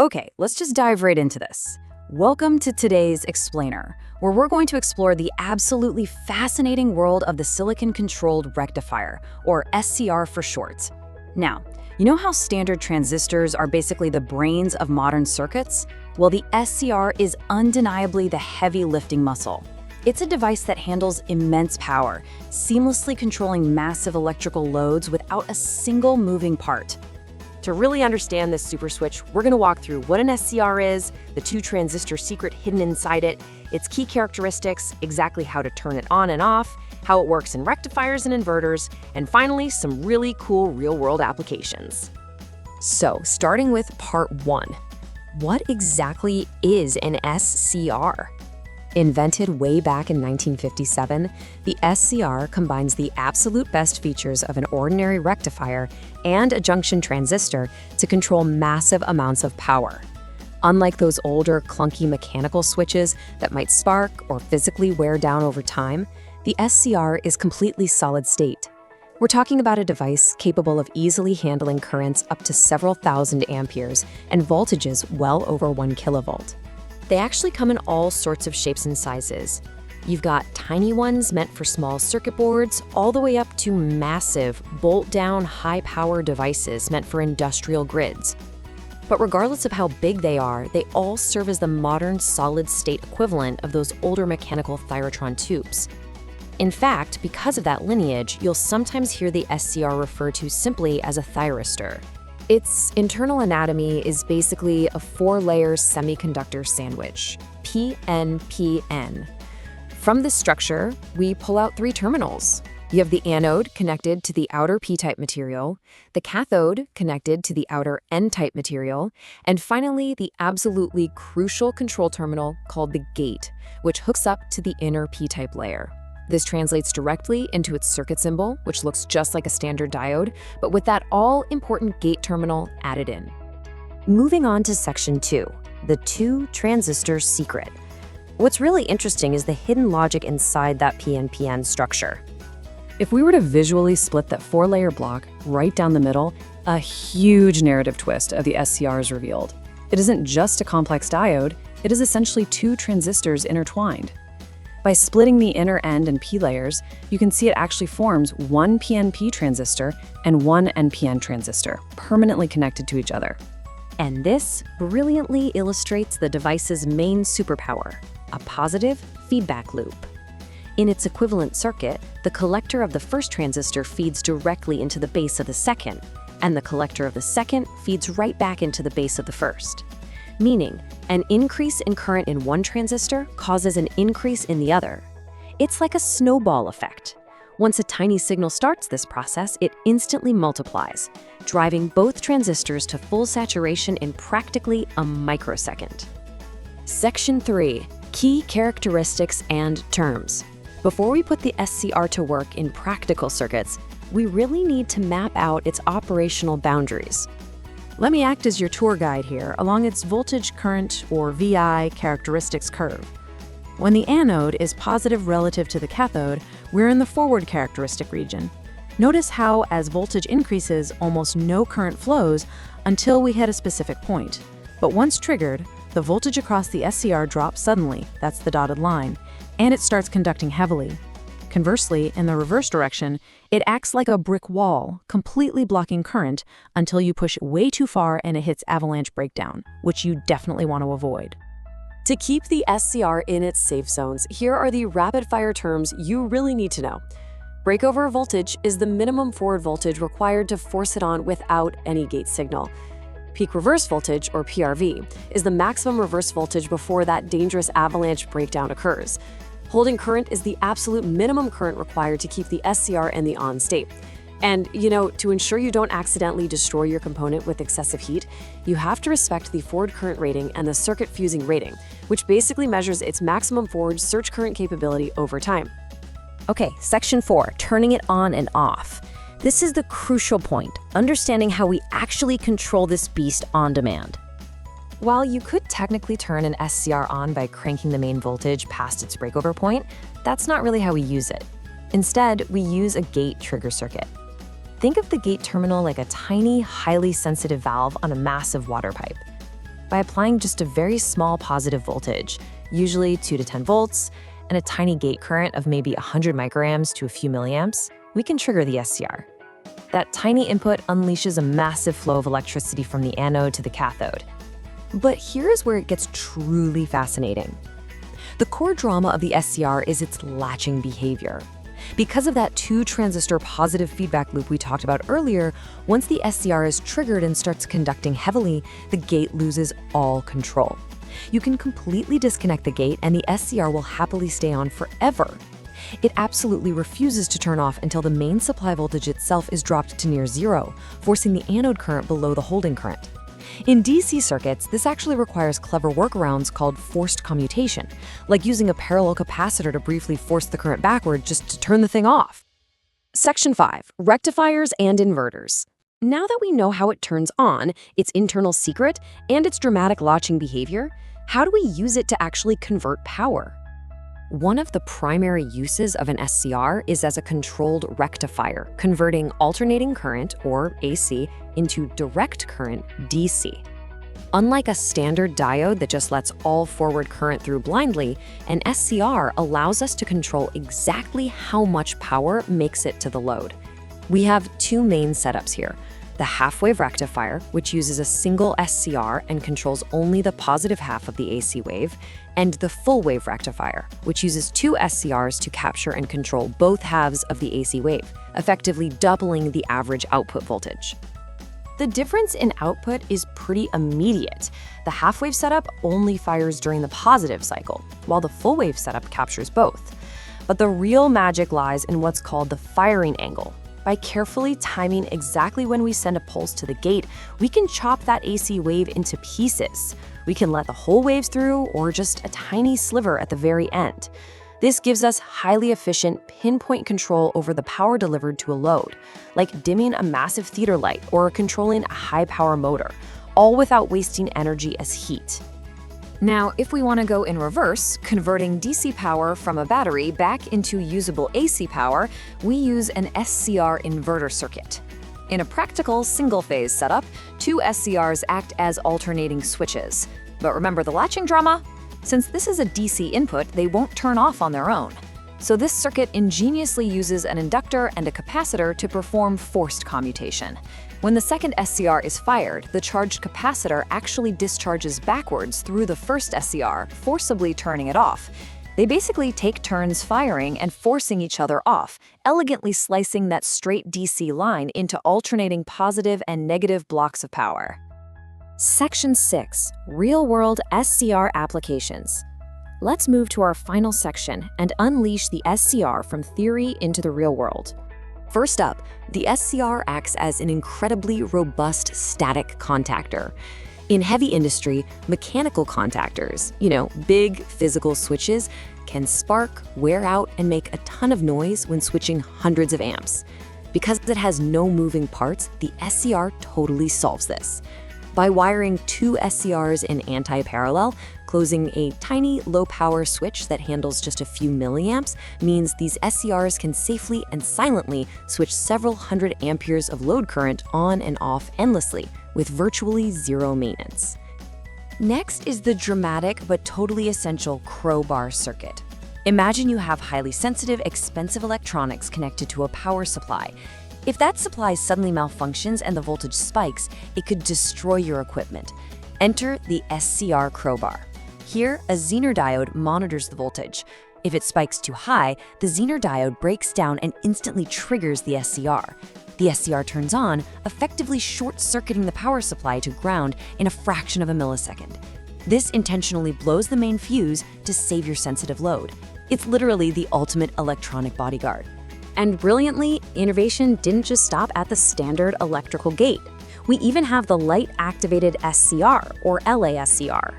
Okay, let's just dive right into this. Welcome to today's Explainer, where we're going to explore the absolutely fascinating world of the Silicon Controlled Rectifier, or SCR for short. Now, you know how standard transistors are basically the brains of modern circuits? Well, the SCR is undeniably the heavy lifting muscle. It's a device that handles immense power, seamlessly controlling massive electrical loads without a single moving part. To really understand this super switch, we're going to walk through what an SCR is, the two-transistor secret hidden inside it, its key characteristics, exactly how to turn it on and off, how it works in rectifiers and inverters, and finally, some really cool real-world applications. So, starting with part 1. What exactly is an SCR? Invented way back in 1957, the SCR combines the absolute best features of an ordinary rectifier and a junction transistor to control massive amounts of power. Unlike those older, clunky mechanical switches that might spark or physically wear down over time, the SCR is completely solid state. We're talking about a device capable of easily handling currents up to several thousand amperes and voltages well over 1 kilovolt. They actually come in all sorts of shapes and sizes. You've got tiny ones meant for small circuit boards, all the way up to massive, bolt-down, high-power devices meant for industrial grids. But regardless of how big they are, they all serve as the modern solid-state equivalent of those older mechanical thyratron tubes. In fact, because of that lineage, you'll sometimes hear the SCR referred to simply as a thyristor. Its internal anatomy is basically a 4-layer semiconductor sandwich, PNPN. From this structure, we pull out 3 terminals. You have the anode connected to the outer P-type material, the cathode connected to the outer N-type material, and finally, the absolutely crucial control terminal called the gate, which hooks up to the inner P-type layer. This translates directly into its circuit symbol, which looks just like a standard diode, but with that all-important gate terminal added in. Moving on to section 2, the two-transistor secret. What's really interesting is the hidden logic inside that PNPN structure. If we were to visually split that 4-layer block right down the middle, a huge narrative twist of the SCR is revealed. It isn't just a complex diode, it is essentially 2 transistors intertwined. By splitting the inner end and P layers, you can see it actually forms one PNP transistor and one NPN transistor, permanently connected to each other. And this brilliantly illustrates the device's main superpower, a positive feedback loop. In its equivalent circuit, the collector of the first transistor feeds directly into the base of the second, and the collector of the second feeds right back into the base of the first. Meaning, an increase in current in one transistor causes an increase in the other. It's like a snowball effect. Once a tiny signal starts this process, it instantly multiplies, driving both transistors to full saturation in practically a microsecond. Section 3. Key characteristics and terms. Before we put the SCR to work in practical circuits, we really need to map out its operational boundaries. Let me act as your tour guide here along its voltage current, or VI, characteristics curve. When the anode is positive relative to the cathode, we're in the forward characteristic region. Notice how, as voltage increases, almost no current flows until we hit a specific point. But once triggered, the voltage across the SCR drops suddenly, that's the dotted line, and it starts conducting heavily. Conversely, in the reverse direction, it acts like a brick wall, completely blocking current until you push it way too far and it hits avalanche breakdown, which you definitely want to avoid. To keep the SCR in its safe zones, here are the rapid-fire terms you really need to know. Breakover voltage is the minimum forward voltage required to force it on without any gate signal. Peak reverse voltage, or PRV, is the maximum reverse voltage before that dangerous avalanche breakdown occurs. Holding current is the absolute minimum current required to keep the SCR in the on state. And, to ensure you don't accidentally destroy your component with excessive heat, you have to respect the forward current rating and the circuit fusing rating, which basically measures its maximum forward surge current capability over time. Okay, section 4, turning it on and off. This is the crucial point, understanding how we actually control this beast on demand. While you could technically turn an SCR on by cranking the main voltage past its breakover point, that's not really how we use it. Instead, we use a gate trigger circuit. Think of the gate terminal like a tiny, highly sensitive valve on a massive water pipe. by applying just a very small positive voltage, usually 2 to 10 volts, and a tiny gate current of maybe 100 microamps to a few milliamps, we can trigger the SCR. That tiny input unleashes a massive flow of electricity from the anode to the cathode. But here's where it gets truly fascinating. The core drama of the SCR is its latching behavior. Because of that two-transistor positive feedback loop we talked about earlier, once the SCR is triggered and starts conducting heavily, the gate loses all control. You can completely disconnect the gate and the SCR will happily stay on forever. It absolutely refuses to turn off until the main supply voltage itself is dropped to near zero, forcing the anode current below the holding current. In DC circuits, this actually requires clever workarounds called forced commutation, like using a parallel capacitor to briefly force the current backward just to turn the thing off. Section 5. Rectifiers and inverters. Now that we know how it turns on, its internal secret, and its dramatic latching behavior, how do we use it to actually convert power? One of the primary uses of an SCR is as a controlled rectifier, converting alternating current, or AC, into direct current, DC. Unlike a standard diode that just lets all forward current through blindly, an SCR allows us to control exactly how much power makes it to the load. We have two main setups here. The half-wave rectifier, which uses a single SCR and controls only the positive half of the AC wave, and the full-wave rectifier, which uses two SCRs to capture and control both halves of the AC wave, effectively doubling the average output voltage. The difference in output is pretty immediate. The half-wave setup only fires during the positive cycle, while the full-wave setup captures both. But the real magic lies in what's called the firing angle. By carefully timing exactly when we send a pulse to the gate, we can chop that AC wave into pieces. We can let the whole waves through or just a tiny sliver at the very end. This gives us highly efficient pinpoint control over the power delivered to a load, like dimming a massive theater light or controlling a high-power motor, all without wasting energy as heat. Now, if we want to go in reverse, converting DC power from a battery back into usable AC power, we use an SCR inverter circuit. In a practical single-phase setup, two SCRs act as alternating switches. But remember the latching drama? Since this is a DC input, they won't turn off on their own. So this circuit ingeniously uses an inductor and a capacitor to perform forced commutation. When the second SCR is fired, the charged capacitor actually discharges backwards through the first SCR, forcibly turning it off. They basically take turns firing and forcing each other off, elegantly slicing that straight DC line into alternating positive and negative blocks of power. Section 6. Real-world SCR applications. Let's move to our final section and unleash the SCR from theory into the real world. First up, the SCR acts as an incredibly robust static contactor. In heavy industry, mechanical contactors, big physical switches, can spark, wear out, and make a ton of noise when switching hundreds of amps. Because it has no moving parts, the SCR totally solves this. By wiring two SCRs in anti-parallel, closing a tiny low-power switch that handles just a few milliamps means these SCRs can safely and silently switch several hundred amperes of load current on and off endlessly, with virtually zero maintenance. Next is the dramatic but totally essential crowbar circuit. Imagine you have highly sensitive, expensive electronics connected to a power supply. If that supply suddenly malfunctions and the voltage spikes, it could destroy your equipment. Enter the SCR crowbar. Here, a Zener diode monitors the voltage. If it spikes too high, the Zener diode breaks down and instantly triggers the SCR. The SCR turns on, effectively short-circuiting the power supply to ground in a fraction of a millisecond. This intentionally blows the main fuse to save your sensitive load. It's literally the ultimate electronic bodyguard. And brilliantly, innovation didn't just stop at the standard electrical gate. We even have the light-activated SCR, or LASCR.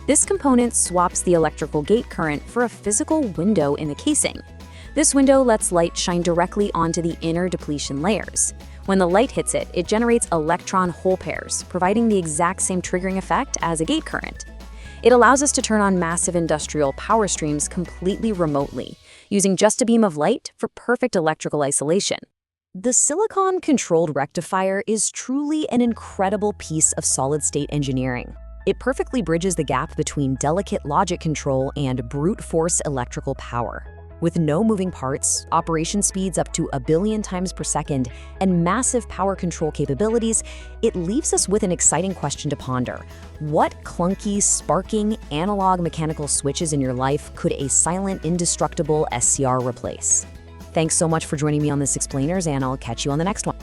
This component swaps the electrical gate current for a physical window in the casing. This window lets light shine directly onto the inner depletion layers. When the light hits it, it generates electron hole pairs, providing the exact same triggering effect as a gate current. It allows us to turn on massive industrial power streams completely remotely, using just a beam of light for perfect electrical isolation. The Silicon Controlled Rectifier is truly an incredible piece of solid-state engineering. It perfectly bridges the gap between delicate logic control and brute force electrical power. With no moving parts, operation speeds up to 1 billion times per second, and massive power control capabilities, it leaves us with an exciting question to ponder. What clunky, sparking, analog mechanical switches in your life could a silent, indestructible SCR replace? Thanks so much for joining me on this Explainers, and I'll catch you on the next one.